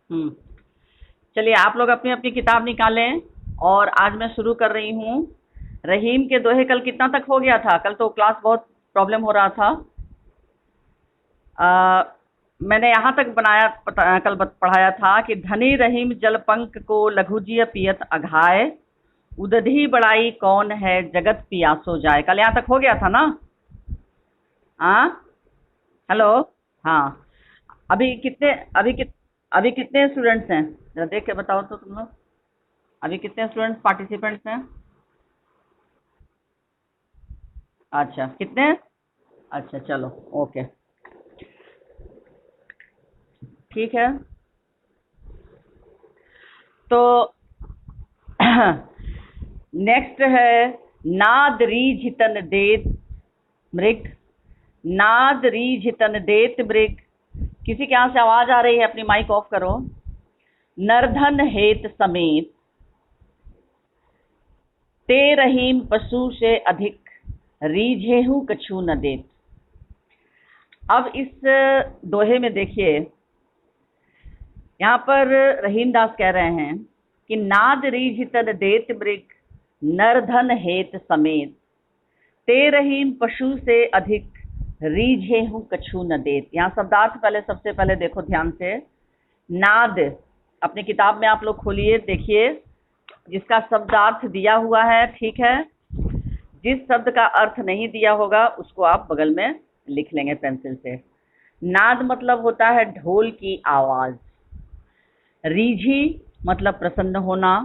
हम्म। चलिए आप लोग अपनी अपनी किताब निकालें और आज मैं शुरू कर रही हूँ। रहीम के दोहे कल कितना तक हो गया था? कल तो क्लास बहुत प्रॉब्लम हो रहा था। आ, मैंने यहाँ तक पढ़ाया था कि धनी रहीम जलपंक को लघुजिय पियत अघाय, उदधी बड़ाई कौन है जगत पियासो जाए। कल यहाँ तक हो गया था ना? हाँ। हेलो। हाँ। अभी कितने अभी कितने स्टूडेंट्स हैं? जरा देख के बताओ तो तुम लोग। अभी कितने स्टूडेंट्स पार्टिसिपेंट्स हैं? अच्छा, कितने? अच्छा, चलो। ओके। ठीक है। तो नेक्स्ट है, नाद रीझ तन देत मृग। नाद रीझ तन देत मृग। किसी के यहाँ से आवाज आ रही है? अपनी माइक ऑफ करो। नरधन हेत समेत, ते रहीम पशु से अधिक, रीझेहू कछु न देत। अब इस दोहे में देखिए, यहाँ पर रहीम दास कह रहे हैं कि नाद रीझ तन देत मृग, नरधन हेत समेत, ते रहीम पशु से अधिक, रीझे हूँ कछु न देत। यहाँ शब्दार्थ पहले सबसे पहले देखो ध्यान से। नाद, अपनी किताब में आप लोग खोलिए, देखिए जिसका शब्दार्थ दिया हुआ है, ठीक है। जिस शब्द का अर्थ नहीं दिया होगा उसको आप बगल में लिख लेंगे पेंसिल से। नाद मतलब होता है ढोल की आवाज। रीझी मतलब प्रसन्न होना।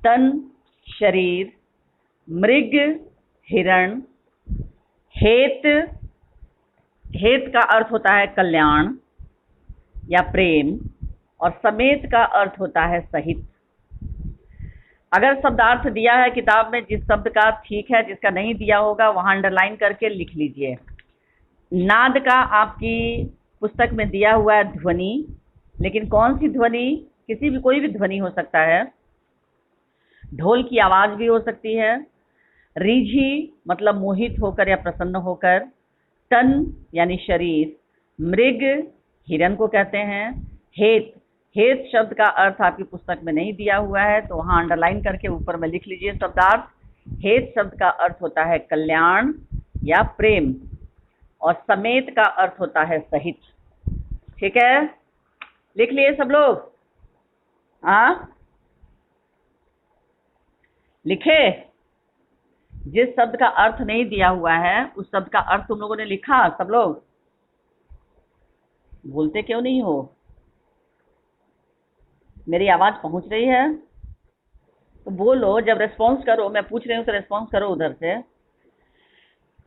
तन शरीर। मृग हिरण। हेत, हेत का अर्थ होता है कल्याण या प्रेम, और समेत का अर्थ होता है सहित। अगर शब्दार्थ दिया है किताब में जिस शब्द का, ठीक है, जिसका नहीं दिया होगा वहां अंडरलाइन करके लिख लीजिए। नाद का आपकी पुस्तक में दिया हुआ है ध्वनि, लेकिन कौन सी ध्वनि? किसी भी, कोई भी ध्वनि हो सकता है। ढोल की आवाज भी हो सकती है। रीझी मतलब मोहित होकर या प्रसन्न होकर। तन यानी शरीर। मृग हिरण को कहते हैं। हेत, हेत शब्द का अर्थ आपकी पुस्तक में नहीं दिया हुआ है तो वहां अंडरलाइन करके ऊपर में लिख लीजिए शब्दार्थ। हेत शब्द का अर्थ होता है कल्याण या प्रेम, और समेत का अर्थ होता है सहित। ठीक है, लिख लिए सब लोग? हाँ, लिखे? जिस शब्द का अर्थ नहीं दिया हुआ है उस शब्द का अर्थ तुम लोगों ने लिखा सब लोग? बोलते क्यों नहीं हो? मेरी आवाज पहुंच रही है तो बोलो, जब रेस्पॉन्स करो। मैं पूछ रही हूँ तो रेस्पॉन्स करो उधर से।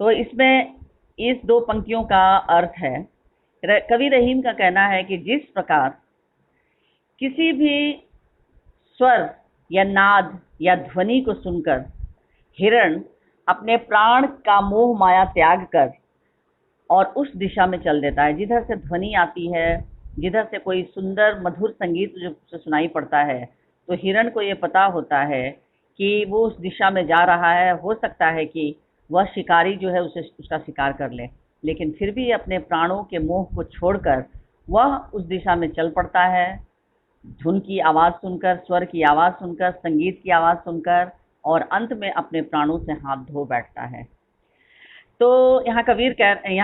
तो इसमें इस दो पंक्तियों का अर्थ है, कवि रहीम का कहना है कि जिस प्रकार किसी भी स्वर या नाद या ध्वनि को सुनकर हिरण अपने प्राण का मोह माया त्याग कर और उस दिशा में चल देता है जिधर से ध्वनि आती है, जिधर से कोई सुंदर मधुर संगीत जो उसे सुनाई पड़ता है, तो हिरण को ये पता होता है कि वो उस दिशा में जा रहा है। हो सकता है कि वह शिकारी जो है उसे उसका शिकार कर ले, लेकिन फिर भी अपने प्राणों के मोह को छोड़कर वह उस दिशा में चल पड़ता है। धुन की आवाज़ सुनकर, स्वर की आवाज़ सुनकर, संगीत की आवाज़ सुनकर, और अंत में अपने प्राणों से हाथ धो बैठता है। तो यहाँ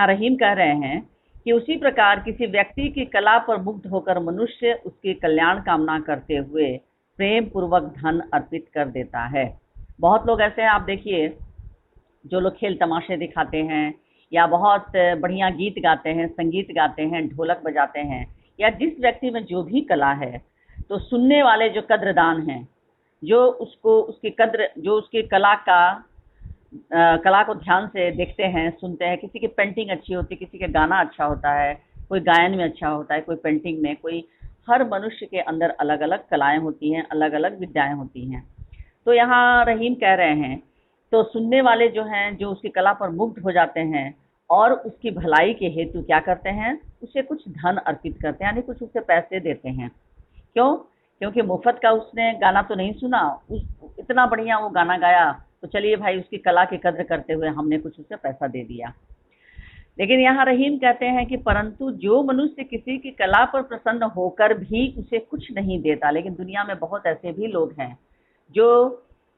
रहीम कह रहे हैं कि उसी प्रकार किसी व्यक्ति की कला पर मुग्ध होकर मनुष्य उसकी कल्याण कामना करते हुए प्रेम पूर्वक धन अर्पित कर देता है। बहुत लोग ऐसे हैं, आप देखिए, जो लोग खेल तमाशे दिखाते हैं या बहुत बढ़िया गीत गाते हैं, संगीत गाते हैं, ढोलक बजाते हैं, या जिस व्यक्ति में जो भी कला है, तो सुनने वाले जो कद्रदान हैं, जो उसको उसकी कद्र, जो उसकी कला को ध्यान से देखते हैं, सुनते हैं। किसी की पेंटिंग अच्छी होती है, किसी का गाना अच्छा होता है, कोई गायन में अच्छा होता है, कोई पेंटिंग में, कोई, हर मनुष्य के अंदर अलग अलग कलाएं होती हैं, अलग अलग विद्याएं होती हैं। तो यहाँ रहीम कह रहे हैं, तो सुनने वाले जो हैं, जो उसकी कला पर मुग्ध हो जाते हैं और उसकी भलाई के हेतु क्या करते हैं, उसे कुछ धन अर्पित करते हैं, यानी कुछ उसे पैसे देते हैं। क्यों? क्योंकि मुफ्त का उसने गाना तो नहीं सुना, इतना बढ़िया वो गाना गाया, तो चलिए भाई उसकी कला की कद्र करते हुए हमने कुछ उसे पैसा दे दिया। लेकिन यहाँ रहीम कहते हैं कि परंतु जो मनुष्य किसी की कला पर प्रसन्न होकर भी उसे कुछ नहीं देता, लेकिन दुनिया में बहुत ऐसे भी लोग हैं जो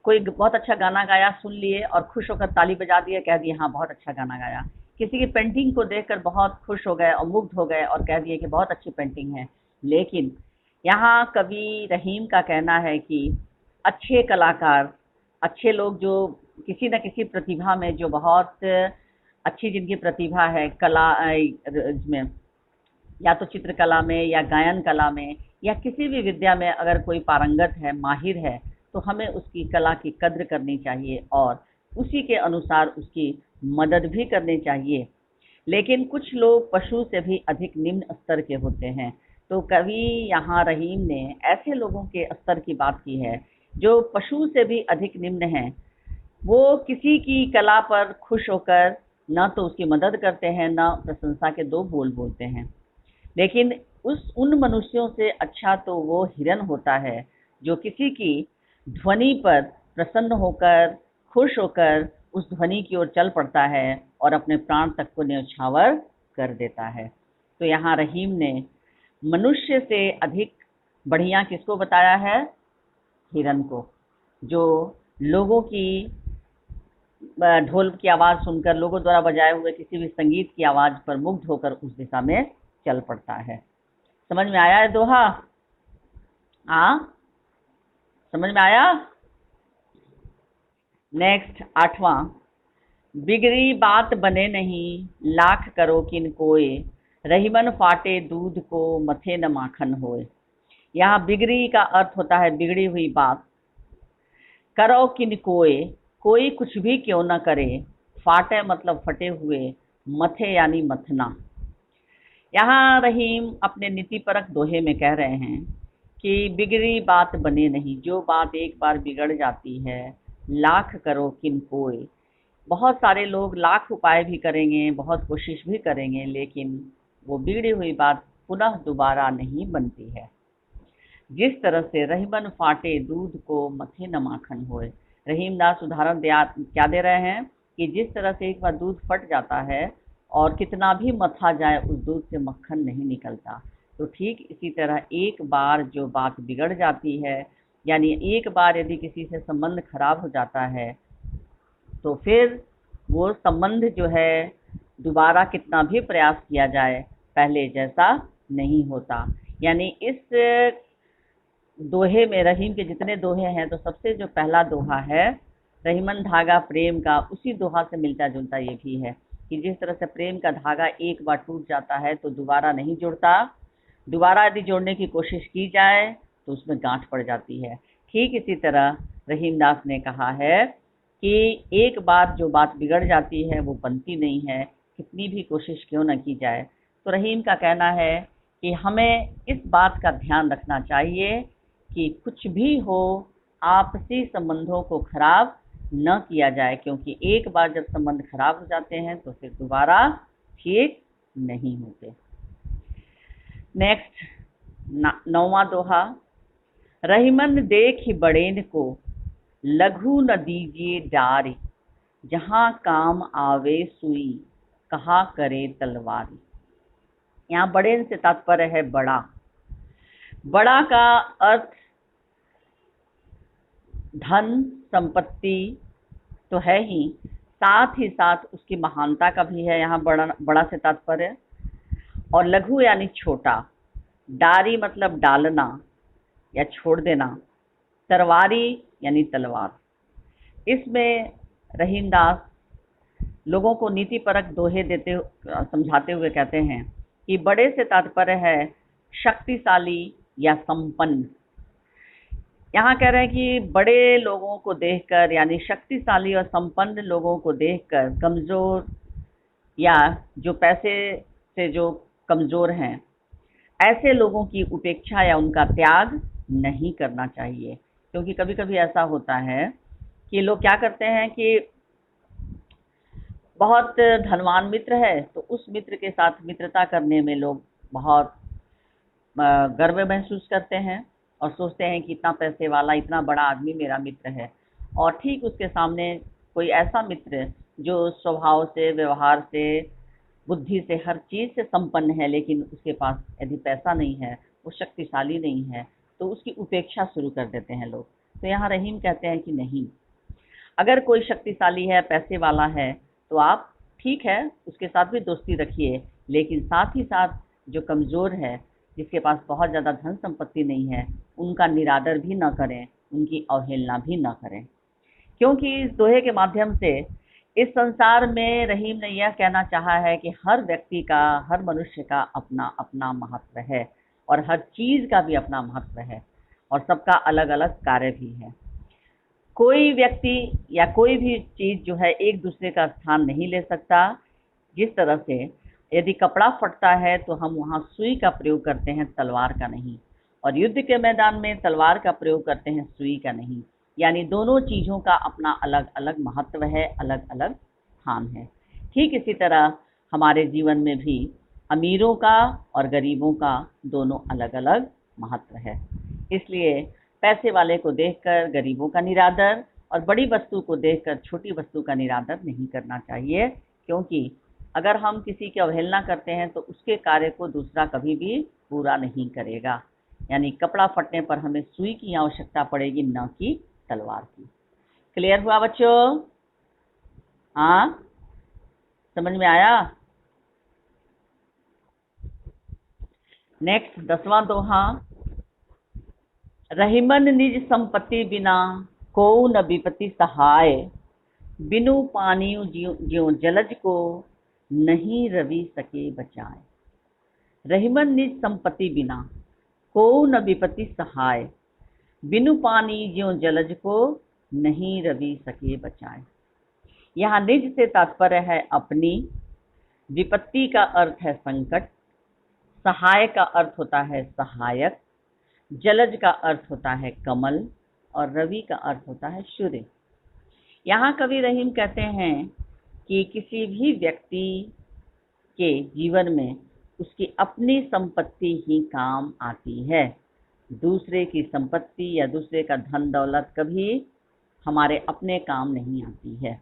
कोई बहुत अच्छा गाना गाया, सुन लिए और खुश होकर ताली बजा दिए, कह दिए हाँ बहुत अच्छा गाना गाया। किसी की पेंटिंग को देखकर बहुत खुश हो गए और मुग्ध हो गए और कह दिए कि बहुत अच्छी पेंटिंग है। लेकिन यहाँ कवि रहीम का कहना है कि अच्छे कलाकार, अच्छे लोग जो किसी न किसी प्रतिभा में, जो बहुत अच्छी जिनकी प्रतिभा है कला में, या तो चित्रकला में या गायन कला में या किसी भी विद्या में अगर कोई पारंगत है, माहिर है, तो हमें उसकी कला की कद्र करनी चाहिए और उसी के अनुसार उसकी मदद भी करनी चाहिए। लेकिन कुछ लोग पशु से भी अधिक निम्न स्तर के होते हैं। तो कवि यहाँ रहीम ने ऐसे लोगों के स्तर की बात की है जो पशु से भी अधिक निम्न हैं। वो किसी की कला पर खुश होकर न तो उसकी मदद करते हैं, न प्रशंसा के दो बोल बोलते हैं। लेकिन उन मनुष्यों से अच्छा तो वो हिरन होता है जो किसी की ध्वनि पर प्रसन्न होकर, खुश होकर उस ध्वनि की ओर चल पड़ता है और अपने प्राण तक को न्यौछावर कर देता है। तो यहाँ रहीम ने मनुष्य से अधिक बढ़िया किसको बताया है? हिरन को, जो लोगों की ढोल की आवाज़ सुनकर, लोगों द्वारा बजाए हुए किसी भी संगीत की आवाज़ पर मुग्ध होकर उस दिशा में चल पड़ता है। समझ में आया है दोहा? हाँ, समझ में आया? नेक्स्ट 8वां, बिगड़ी बात बने नहीं, लाख करो किन कोय, रहीमन फाटे दूध को, मथे न माखन होए। यहाँ बिगड़ी का अर्थ होता है बिगड़ी हुई बात। करो किन कोय, कोई कुछ भी क्यों न करे, फाटे मतलब फटे हुए, मथे यानी मथना। यहाँ रहीम अपने नीतिपरक दोहे में कह रहे हैं कि बिगड़ी बात बने नहीं, जो बात एक बार बिगड़ जाती है, लाख करो किन कोय, बहुत सारे लोग लाख उपाय भी करेंगे, बहुत कोशिश भी करेंगे, लेकिन वो बिगड़ी हुई बात पुनः दोबारा नहीं बनती है। जिस तरह से रहीमन फाटे दूध को, मथे न माखन होए। रहीम दास उदाहरण क्या दे रहे हैं कि जिस तरह से एक बार दूध फट जाता है और कितना भी मथा जाए उस दूध से मक्खन नहीं निकलता, तो ठीक इसी तरह एक बार जो बात बिगड़ जाती है, यानी एक बार यदि किसी से संबंध खराब हो जाता है, तो फिर वो संबंध जो है दोबारा कितना भी प्रयास किया जाए पहले जैसा नहीं होता। यानी इस दोहे में, रहीम के जितने दोहे हैं, तो सबसे जो पहला दोहा है रहीमन धागा प्रेम का, उसी दोहा से मिलता जुलता ये भी है कि जिस तरह से प्रेम का धागा एक बार टूट जाता है तो दोबारा नहीं जुड़ता, दोबारा यदि जोड़ने की कोशिश की जाए तो उसमें गांठ पड़ जाती है। ठीक इसी तरह रहीम दास ने कहा है कि एक बार जो बात बिगड़ जाती है वो बनती नहीं है, कितनी भी कोशिश क्यों न की जाए। तो रहीम का कहना है कि हमें इस बात का ध्यान रखना चाहिए कि कुछ भी हो, आपसी संबंधों को खराब न किया जाए, क्योंकि एक बार जब संबंध खराब हो जाते हैं तो फिर दोबारा ठीक नहीं होते। नेक्स्ट 9वां दोहा, रहीमन देख बड़ेन को, लघु न दीजिए डारी, जहाँ काम आवे सुई, कहा करे तलवारी। यहाँ बड़ेन से तात्पर्य है बड़ा। बड़ा का अर्थ धन संपत्ति तो है ही, साथ ही साथ उसकी महानता का भी है यहाँ बड़ा से तात्पर्य। और लघु यानी छोटा, डारी मतलब डालना या छोड़ देना, तरवारी यानी तलवार। इसमें रहीम दास लोगों को नीतिपरक दोहे समझाते हुए कहते हैं कि बड़े से तात्पर्य है शक्तिशाली या संपन्न। यहाँ कह रहे हैं कि बड़े लोगों को देखकर, यानी शक्तिशाली और संपन्न लोगों को देखकर कमज़ोर या जो पैसे से जो कमज़ोर हैं, ऐसे लोगों की उपेक्षा या उनका त्याग नहीं करना चाहिए। क्योंकि कभी कभी ऐसा होता है कि लोग क्या करते हैं कि बहुत धनवान मित्र है तो उस मित्र के साथ मित्रता करने में लोग बहुत गर्व महसूस करते हैं और सोचते हैं कि इतना पैसे वाला, इतना बड़ा आदमी मेरा मित्र है। और ठीक उसके सामने कोई ऐसा मित्र जो स्वभाव से, व्यवहार से बुद्धि से हर चीज से संपन्न है, लेकिन उसके पास यदि पैसा नहीं है, वो शक्तिशाली नहीं है, तो उसकी उपेक्षा शुरू कर देते हैं लोग। तो यहाँ रहीम कहते हैं कि नहीं, अगर कोई शक्तिशाली है, पैसे वाला है, तो आप ठीक है उसके साथ भी दोस्ती रखिए, लेकिन साथ ही साथ जो कमज़ोर है, जिसके पास बहुत ज़्यादा धन संपत्ति नहीं है, उनका निरादर भी ना करें, उनकी अवहेलना भी ना करें। क्योंकि इस दोहे के माध्यम से इस संसार में रहीम ने यह कहना चाहा है कि हर व्यक्ति का, हर मनुष्य का अपना अपना महत्व है, और हर चीज़ का भी अपना महत्व है, और सबका अलग अलग कार्य भी है। कोई व्यक्ति या कोई भी चीज़ जो है एक दूसरे का स्थान नहीं ले सकता। जिस तरह से यदि कपड़ा फटता है तो हम वहाँ सुई का प्रयोग करते हैं, तलवार का नहीं, और युद्ध के मैदान में तलवार का प्रयोग करते हैं, सुई का नहीं। यानी दोनों चीज़ों का अपना अलग अलग महत्व है, अलग अलग स्थान है। ठीक इसी तरह हमारे जीवन में भी अमीरों का और गरीबों का दोनों अलग अलग महत्व है। इसलिए पैसे वाले को देखकर गरीबों का निरादर, और बड़ी वस्तु को देखकर छोटी वस्तु का निरादर नहीं करना चाहिए, क्योंकि अगर हम किसी की अवहेलना करते हैं तो उसके कार्य को दूसरा कभी भी पूरा नहीं करेगा। यानी कपड़ा फटने पर हमें सुई की आवश्यकता पड़ेगी, न कि तलवार की। क्लियर हुआ बच्चों? हाँ, समझ में आया? नेक्स्ट 10वां दोहा। रहीमन निज संपत्ति बिना को न विपत्ति सहाय, बिनु पानियो ज्यों जलज को नहीं रवि सके बचाए। रहीमन निज संपत्ति बिना को न विपत्ति सहाय, बिनु पानी ज्यों जलज को नहीं रवि सके बचाए। यहाँ निज से तात्पर्य है अपनी, विपत्ति का अर्थ है संकट, सहाय का अर्थ होता है सहायक, जलज का अर्थ होता है कमल, और रवि का अर्थ होता है सूर्य। यहाँ कवि रहीम कहते हैं कि किसी भी व्यक्ति के जीवन में उसकी अपनी संपत्ति ही काम आती है। दूसरे की संपत्ति या दूसरे का धन दौलत कभी हमारे अपने काम नहीं आती है।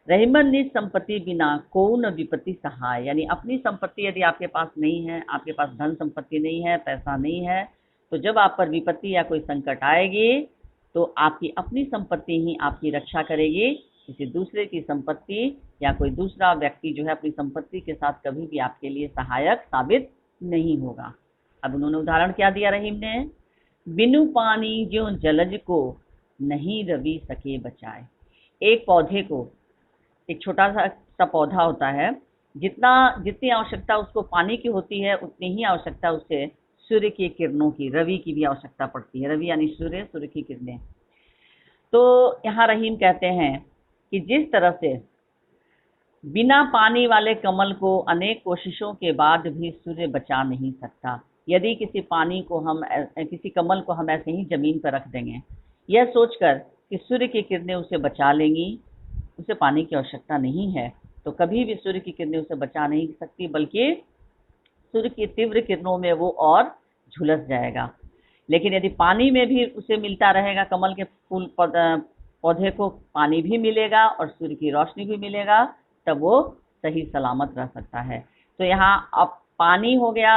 रहीमन निज संपत्ति बिना को न विपत्ति सहाय, यानी अपनी संपत्ति यदि आपके पास नहीं है, आपके पास धन संपत्ति नहीं है, पैसा नहीं है, तो जब आप पर विपत्ति या कोई संकट आएगी तो आपकी अपनी संपत्ति ही आपकी रक्षा करेगी। किसी दूसरे की संपत्ति या कोई दूसरा व्यक्ति जो है अपनी संपत्ति के साथ कभी भी आपके लिए सहायक साबित नहीं होगा। अब उन्होंने उदाहरण क्या दिया रहीम ने? बिनु पानी ज्यों जलज को नहीं रवि सके बचाए। एक पौधे को, एक छोटा सा पौधा होता है, जितनी आवश्यकता उसको पानी की होती है, उतनी ही आवश्यकता उसे सूर्य की किरणों की, रवि की भी आवश्यकता पड़ती है। रवि यानी सूर्य, सूर्य की किरणें। तो यहाँ रहीम कहते हैं कि जिस तरह से बिना पानी वाले कमल को अनेक कोशिशों के बाद भी सूर्य बचा नहीं सकता, यदि किसी कमल को हम ऐसे ही जमीन पर रख देंगे, यह सोचकर कि सूर्य की किरणें उसे बचा लेंगी, उसे पानी की आवश्यकता नहीं है, तो कभी भी सूर्य की किरणें उसे बचा नहीं सकती, बल्कि सूर्य की तीव्र किरणों में वो और झुलस जाएगा। लेकिन यदि पानी में भी उसे मिलता रहेगा, कमल के फूल पौधे को पानी भी मिलेगा और सूर्य की रोशनी भी मिलेगा, तब वो सही सलामत रह सकता है। तो यहाँ अब पानी हो गया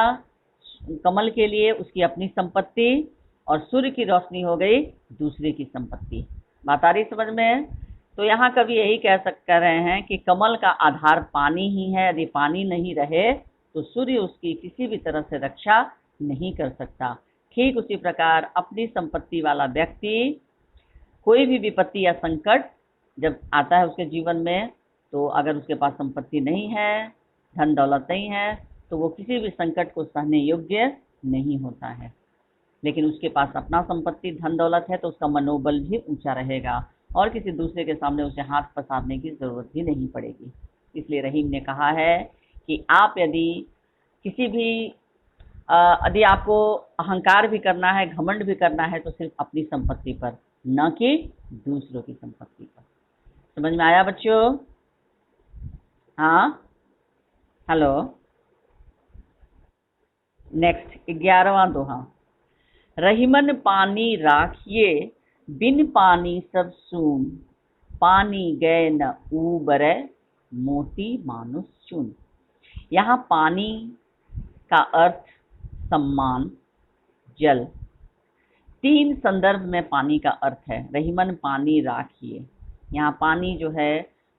कमल के लिए उसकी अपनी संपत्ति, और सूर्य की रोशनी हो गई दूसरे की संपत्ति। बात आ रही समझ में? तो यहाँ कभी यही कह रहे हैं कि कमल का आधार पानी ही है। यदि पानी नहीं रहे तो सूर्य उसकी किसी भी तरह से रक्षा नहीं कर सकता। ठीक उसी प्रकार अपनी संपत्ति वाला व्यक्ति, कोई भी विपत्ति या संकट जब आता है उसके जीवन में, तो अगर उसके पास संपत्ति नहीं है, धन दौलत नहीं है, तो वो किसी भी संकट को सहने योग्य नहीं होता है। लेकिन उसके पास अपना संपत्ति, धन दौलत है, तो उसका मनोबल भी ऊंचा रहेगा और किसी दूसरे के सामने उसे हाथ पसारने की जरूरत भी नहीं पड़ेगी। इसलिए रहीम ने कहा है कि आप यदि यदि आपको अहंकार भी करना है, घमंड भी करना है, तो सिर्फ अपनी संपत्ति पर, न कि दूसरों की संपत्ति पर। समझ में आया बच्चों? हाँ, हेलो। नेक्स्ट 11वां दोहा। रहीमन पानी राखिए बिन पानी सब सून, पानी गए न ऊबरे मोती मानुस चुन। यहाँ पानी का अर्थ सम्मान, जल, 3 संदर्भ में पानी का अर्थ है। रहीमन पानी राखिए, यहाँ पानी जो है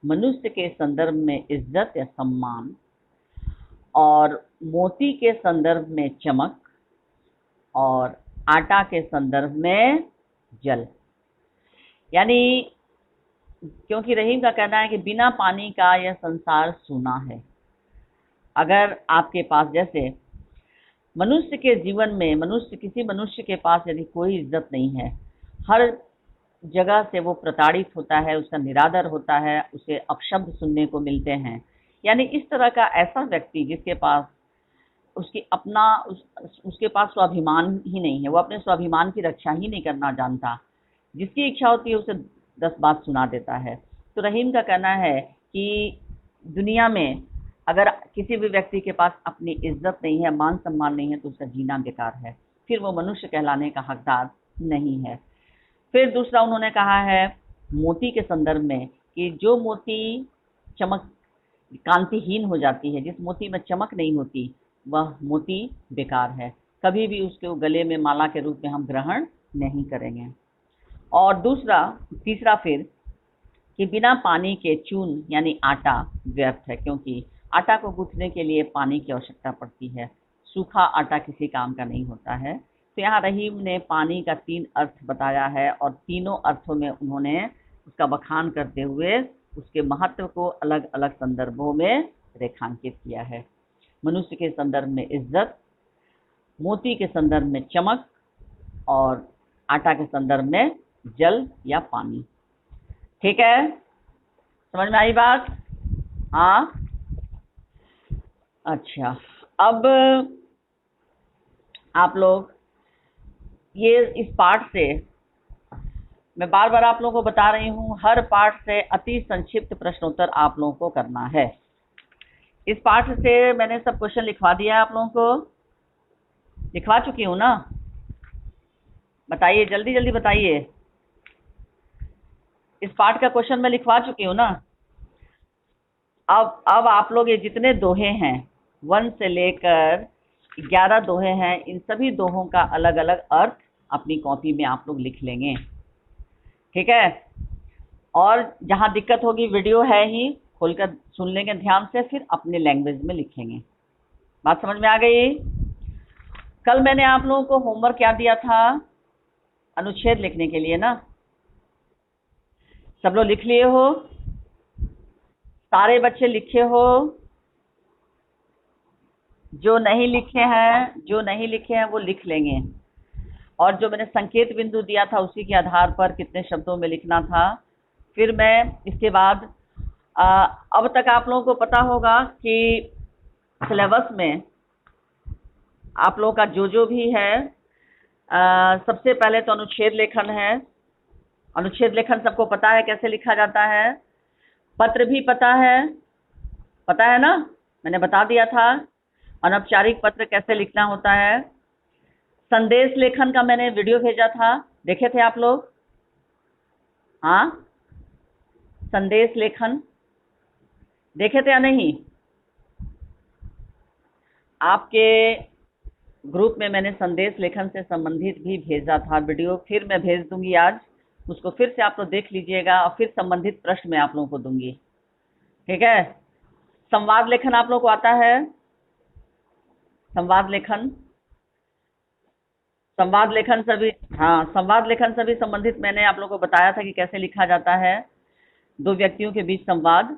मनुष्य के संदर्भ में इज्जत या सम्मान, और मोती के संदर्भ में चमक, और आटा के संदर्भ में जल। यानी क्योंकि रहीम का कहना है कि बिना पानी का यह संसार सूना है। अगर आपके पास, जैसे मनुष्य के जीवन में, किसी मनुष्य के पास यदि कोई इज्जत नहीं है, हर जगह से वो प्रताड़ित होता है, उसका निरादर होता है, उसे अपशब्द सुनने को मिलते हैं। यानी इस तरह का ऐसा व्यक्ति जिसके पास उसके पास स्वाभिमान ही नहीं है, वो अपने स्वाभिमान की रक्षा ही नहीं करना जानता, जिसकी इच्छा होती है उसे 10 बात सुना देता है। तो रहीम का कहना है कि दुनिया में अगर किसी भी व्यक्ति के पास अपनी इज्जत नहीं है, मान सम्मान नहीं है, तो उसका जीना बेकार है, फिर वो मनुष्य कहलाने का हकदार नहीं है। फिर दूसरा उन्होंने कहा है मोती के संदर्भ में कि जो मोती चमक कांतिहीन हो जाती है, जिस मोती में चमक नहीं होती, वह मोती बेकार है, कभी भी उसके गले में माला के रूप में हम ग्रहण नहीं करेंगे। और तीसरा फिर कि बिना पानी के चून यानी आटा व्यर्थ है, क्योंकि आटा को गूंथने के लिए पानी की आवश्यकता पड़ती है, सूखा आटा किसी काम का नहीं होता है। तो यहाँ रहीम ने पानी का 3 अर्थ बताया है, और तीनों अर्थों में उन्होंने उसका बखान करते हुए उसके महत्व को अलग अलग संदर्भों में रेखांकित किया है। मनुष्य के संदर्भ में इज्जत, मोती के संदर्भ में चमक, और आटा के संदर्भ में जल या पानी। ठीक है, समझ में आई बात? हाँ, अच्छा। अब आप लोग ये इस पाठ से, मैं बार बार आप लोगों को बता रही हूँ, हर पाठ से अति संक्षिप्त प्रश्नोत्तर आप लोगों को करना है। इस पाठ से मैंने सब क्वेश्चन लिखवा दिया, आप लोगों को लिखवा चुकी हूँ ना? बताइए, जल्दी जल्दी बताइए। इस पाठ का क्वेश्चन मैं लिखवा चुकी हूँ ना? अब आप लोग ये जितने दोहे हैं, 1 से लेकर 11 दोहे हैं, इन सभी दोहों का अलग अलग अर्थ अपनी कॉपी में आप लोग लिख लेंगे। ठीक है? और जहाँ दिक्कत होगी, वीडियो है ही, खोलकर सुन लेंगे ध्यान से, फिर अपने लैंग्वेज में लिखेंगे। बात समझ में आ गई? कल मैंने आप लोगों को होमवर्क क्या दिया था? अनुच्छेद लिखने के लिए ना? सब लोग लिख लिए हो? सारे बच्चे लिखे हो? जो नहीं लिखे हैं वो लिख लेंगे। और जो मैंने संकेत बिंदु दिया था उसी के आधार पर कितने शब्दों में लिखना था। फिर मैं इसके बाद अब तक आप लोगों को पता होगा कि सिलेबस में आप लोगों का जो भी है, सबसे पहले तो अनुच्छेद लेखन है। अनुच्छेद लेखन सबको पता है कैसे लिखा जाता है। पत्र भी पता है ना? मैंने बता दिया था अनौपचारिक पत्र कैसे लिखना होता है। संदेश लेखन का मैंने वीडियो भेजा था, देखे थे आप लोग? हाँ, संदेश लेखन देखे थे या नहीं? आपके ग्रुप में मैंने संदेश लेखन से संबंधित भी भेजा था वीडियो, फिर मैं भेज दूंगी आज, उसको फिर से आप लोग देख लीजिएगा और फिर संबंधित प्रश्न मैं आप लोगों को दूंगी। ठीक है? संवाद लेखन आप लोगों को आता है? संवाद लेखन सभी, हाँ, संवाद लेखन सभी संबंधित मैंने आप लोगों को बताया था कि कैसे लिखा जाता है, 2 व्यक्तियों के बीच संवाद।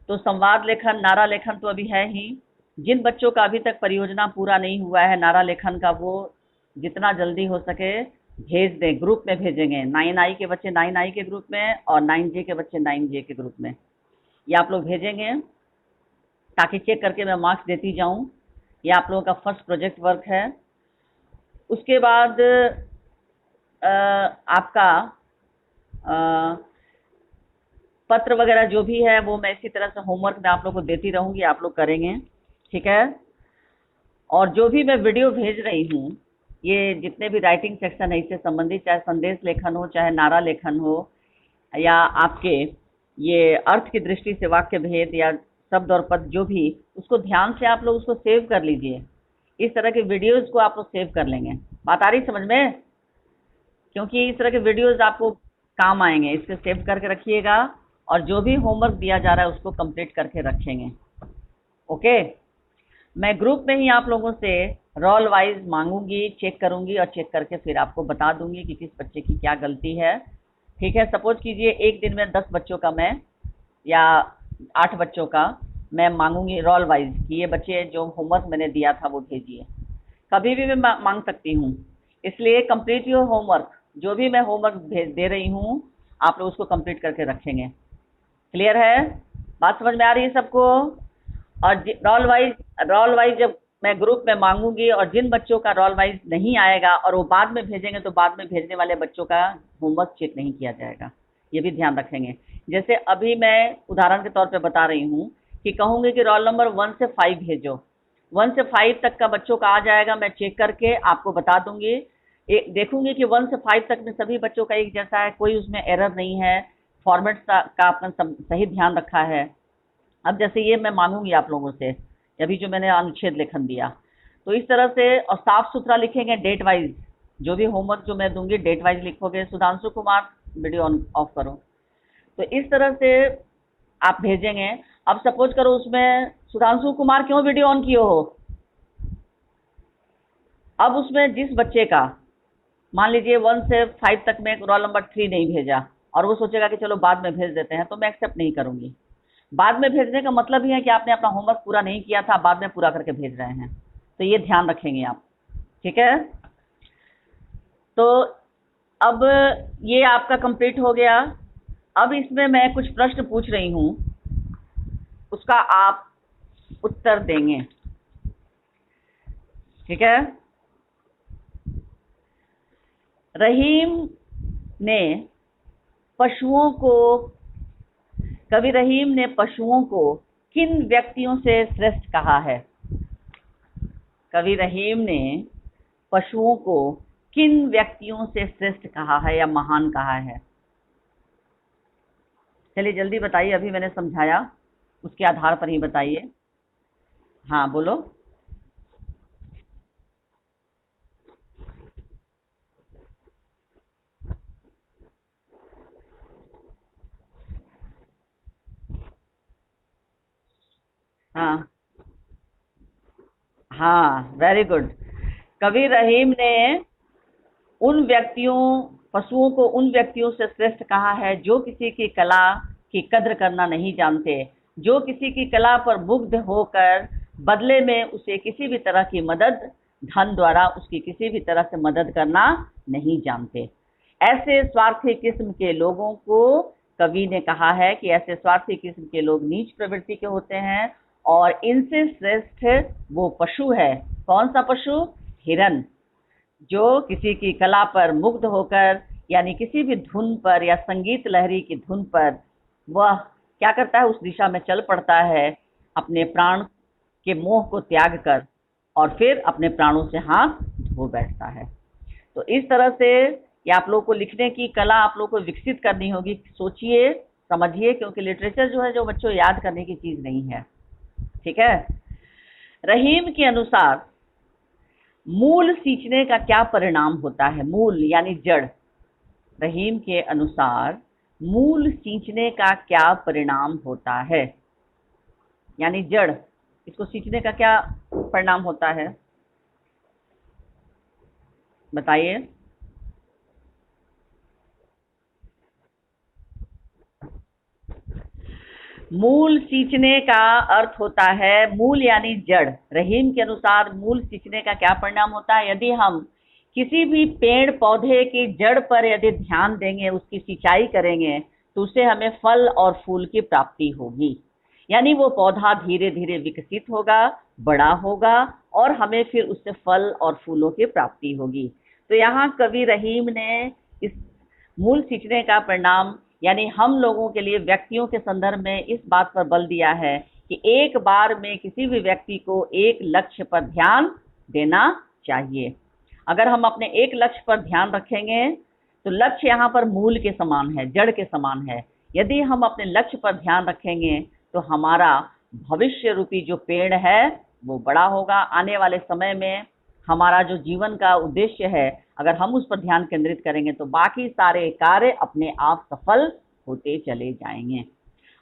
तो संवाद लेखन, नारा लेखन तो अभी है ही। जिन बच्चों का अभी तक परियोजना पूरा नहीं हुआ है नारा लेखन का, वो जितना जल्दी हो सके भेज दें, ग्रुप में भेजेंगे। 9I के बच्चे 9I के ग्रुप में और 9J के बच्चे 9J के ग्रुप में, ये आप लोग भेजेंगे ताकि चेक करके मैं मार्क्स देती जाऊं। ये आप लोगों का फर्स्ट प्रोजेक्ट वर्क है। उसके बाद आपका पत्र वगैरह जो भी है वो मैं इसी तरह से होमवर्क में आप लोग को देती रहूंगी, आप लोग करेंगे। ठीक है? और जो भी मैं वीडियो भेज रही हूँ, ये जितने भी राइटिंग सेक्शन है इससे संबंधित, चाहे संदेश लेखन हो, चाहे नारा लेखन हो, या आपके ये अर्थ की दृष्टि से वाक्य भेद या शब्द और पद जो भी, उसको ध्यान से आप लोग उसको सेव कर लीजिए। इस तरह के वीडियोस को आप लोग सेव कर लेंगे। बात आ रही समझ में? क्योंकि इस तरह के वीडियोस आपको काम आएंगे, इसको सेव करके रखिएगा और जो भी होमवर्क दिया जा रहा है उसको कंप्लीट करके रखेंगे। ओके, मैं ग्रुप में ही आप लोगों से रोल वाइज मांगूंगी, चेक करूंगी और चेक करके फिर आपको बता दूंगी कि किस बच्चे की क्या गलती है। ठीक है, सपोज कीजिए एक दिन में 10 बच्चों का मैं या 8 बच्चों का मैं मांगूंगी रोल वाइज कि ये बच्चे जो होमवर्क मैंने दिया था वो भेजिए। कभी भी मैं मांग सकती हूँ, इसलिए कंप्लीट योर होमवर्क। जो भी मैं होमवर्क दे रही हूँ आप लोग उसको कंप्लीट करके रखेंगे। क्लियर है? बात समझ में आ रही है सबको? और रोल वाइज जब मैं ग्रुप में मांगूंगी और जिन बच्चों का रोल वाइज नहीं आएगा और वो बाद में भेजेंगे तो बाद में भेजने वाले बच्चों का होमवर्क चेक नहीं किया जाएगा, ये भी ध्यान रखेंगे। जैसे अभी मैं उदाहरण के तौर पे बता रही हूँ कि कहूँगी कि रोल नंबर 1 से 5 भेजो, 1 से 5 तक का बच्चों का आ जाएगा, मैं चेक करके आपको बता दूंगी। देखूंगी कि 1 से 5 तक में सभी बच्चों का एक जैसा है, कोई उसमें एरर नहीं है, फॉर्मेट का आपने सही ध्यान रखा है। अब जैसे ये मैं मांगूंगी आप लोगों से, अभी जो मैंने अनुच्छेद लेखन दिया, तो इस तरह से और साफ सुथरा लिखेंगे डेट वाइज। जो भी होमवर्क जो मैं दूंगी डेट वाइज लिखोगे। Sudhanshu Kumar video on off करो। तो इस तरह से आप भेजेंगे। अब सपोज करो उसमें सुधांशु कुमार क्यों वीडियो ऑन किए हो? अब उसमें जिस बच्चे का मान लीजिए 1 से 5 तक में रोल नंबर 3 नहीं भेजा और वो सोचेगा कि चलो बाद में भेज देते हैं, तो मैं एक्सेप्ट नहीं करूंगी। बाद में भेजने का मतलब ही है कि आपने अपना होमवर्क पूरा नहीं किया था, बाद में पूरा करके भेज रहे हैं, तो ये ध्यान रखेंगे आप। ठीक है, तो अब ये आपका कंप्लीट हो गया। अब इसमें मैं कुछ प्रश्न पूछ रही हूँ, उसका आप उत्तर देंगे। ठीक है, रहीम ने पशुओं को कवि रहीम ने पशुओं को किन व्यक्तियों से श्रेष्ठ कहा है? कवि रहीम ने पशुओं को किन व्यक्तियों से श्रेष्ठ कहा है या महान कहा है? चलिए जल्दी बताइए, अभी मैंने समझाया उसके आधार पर ही बताइए। हाँ बोलो। हाँ हाँ, वेरी गुड। कवि रहीम ने पशुओं को उन व्यक्तियों से श्रेष्ठ कहा है जो किसी की कला की कद्र करना नहीं जानते, जो किसी की कला पर मुग्ध होकर बदले में उसे किसी भी तरह की मदद, धन द्वारा उसकी किसी भी तरह से मदद करना नहीं जानते। ऐसे स्वार्थी किस्म के लोगों को कवि ने कहा है कि ऐसे स्वार्थी किस्म के लोग नीच प्रवृत्ति के होते हैं और इनसे श्रेष्ठ वो पशु है। कौन सा पशु? हिरन, जो किसी की कला पर मुग्ध होकर यानी किसी भी धुन पर या संगीत लहरी की धुन पर वह क्या करता है, उस दिशा में चल पड़ता है, अपने प्राण के मोह को त्याग कर और फिर अपने प्राणों से हाथ धो बैठता है। तो इस तरह से ये आप लोग को लिखने की कला आप लोग को विकसित करनी होगी। सोचिए, समझिए, क्योंकि लिटरेचर जो है जो बच्चों याद करने की चीज नहीं है। ठीक है, रहीम के अनुसार मूल सींचने का क्या परिणाम होता है? मूल यानी जड़। रहीम के अनुसार मूल सींचने का क्या परिणाम होता है? यानी जड़, इसको सींचने का क्या परिणाम होता है, बताइए। मूल सींचने का अर्थ होता है मूल यानी जड़। रहीम के अनुसार मूल सींचने का क्या परिणाम होता है? यदि हम किसी भी पेड़ पौधे की जड़ पर यदि ध्यान देंगे, उसकी सिंचाई करेंगे, तो उससे हमें फल और फूल की प्राप्ति होगी। यानी वो पौधा धीरे धीरे विकसित होगा, बड़ा होगा और हमें फिर उससे फल और फूलों की प्राप्ति होगी। तो यहाँ कवि रहीम ने इस मूल सींचने का परिणाम यानी हम लोगों के लिए व्यक्तियों के संदर्भ में इस बात पर बल दिया है कि एक बार में किसी भी व्यक्ति को एक लक्ष्य पर ध्यान देना चाहिए। अगर हम अपने एक लक्ष्य पर ध्यान रखेंगे तो लक्ष्य यहाँ पर मूल के समान है, जड़ के समान है। यदि हम अपने लक्ष्य पर ध्यान रखेंगे तो हमारा भविष्य रूपी जो पेड़ है वो बड़ा होगा। आने वाले समय में हमारा जो जीवन का उद्देश्य है, अगर हम उस पर ध्यान केंद्रित करेंगे तो बाकी सारे कार्य अपने आप सफल होते चले जाएंगे।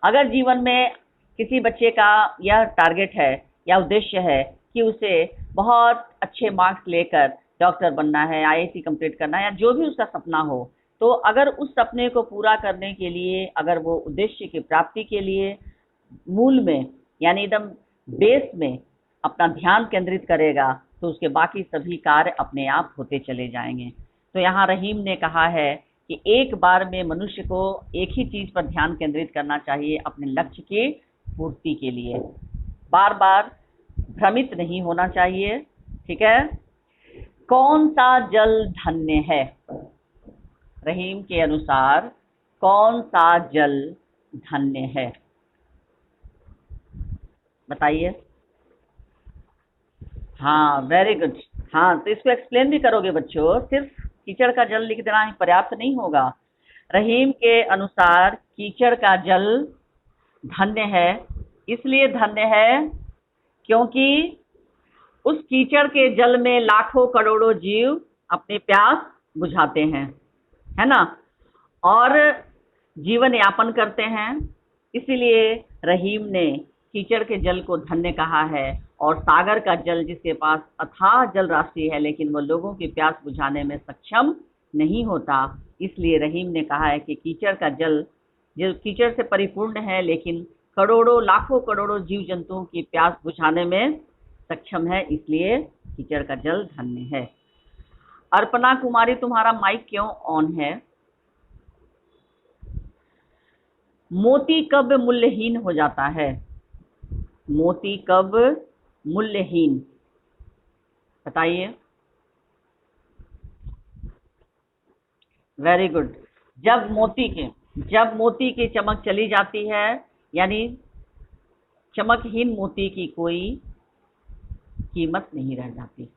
अगर जीवन में किसी बच्चे का यह टारगेट है या उद्देश्य है कि उसे बहुत अच्छे मार्क्स लेकर डॉक्टर बनना है, आईआईटी कंप्लीट करना है, या जो भी उसका सपना हो, तो अगर उस सपने को पूरा करने के लिए, अगर वो उद्देश्य की प्राप्ति के लिए मूल में यानी एकदम बेस में अपना ध्यान केंद्रित करेगा तो उसके बाकी सभी कार्य अपने आप होते चले जाएंगे। तो यहाँ रहीम ने कहा है कि एक बार में मनुष्य को एक ही चीज पर ध्यान केंद्रित करना चाहिए अपने लक्ष्य की पूर्ति के लिए, बार बार भ्रमित नहीं होना चाहिए। ठीक है। कौन सा जल धन्य है? रहीम के अनुसार कौन सा जल धन्य है? बताइए। हाँ, वेरी गुड। हाँ, तो इसको एक्सप्लेन भी करोगे बच्चों, सिर्फ कीचड़ का जल लिख देना ही पर्याप्त नहीं होगा। रहीम के अनुसार कीचड़ का जल धन्य है। इसलिए धन्य है क्योंकि उस कीचड़ के जल में लाखों करोड़ों जीव अपनी प्यास बुझाते हैं, है ना, और जीवन यापन करते हैं। इसीलिए रहीम ने कीचड़ के जल को धन्य कहा है। और सागर का जल, जिसके पास अथाह जल राशि है लेकिन वो लोगों की प्यास बुझाने में सक्षम नहीं होता, इसलिए रहीम ने कहा है कि कीचड़ का जल जो कीचड़ से परिपूर्ण है लेकिन करोड़ों लाखों करोड़ों जीव जंतुओं की प्यास बुझाने में सक्षम है, इसलिए कीचड़ का जल धन्य है। अर्पणा कुमारी, तुम्हारा माइक क्यों ऑन है? मोती कब मूल्यहीन हो जाता है? मोती कब मूल्यहीन? बताइए। Very good. जब मोती की चमक चली जाती है, यानी चमकहीन मोती की कोई कीमत नहीं रह जाती।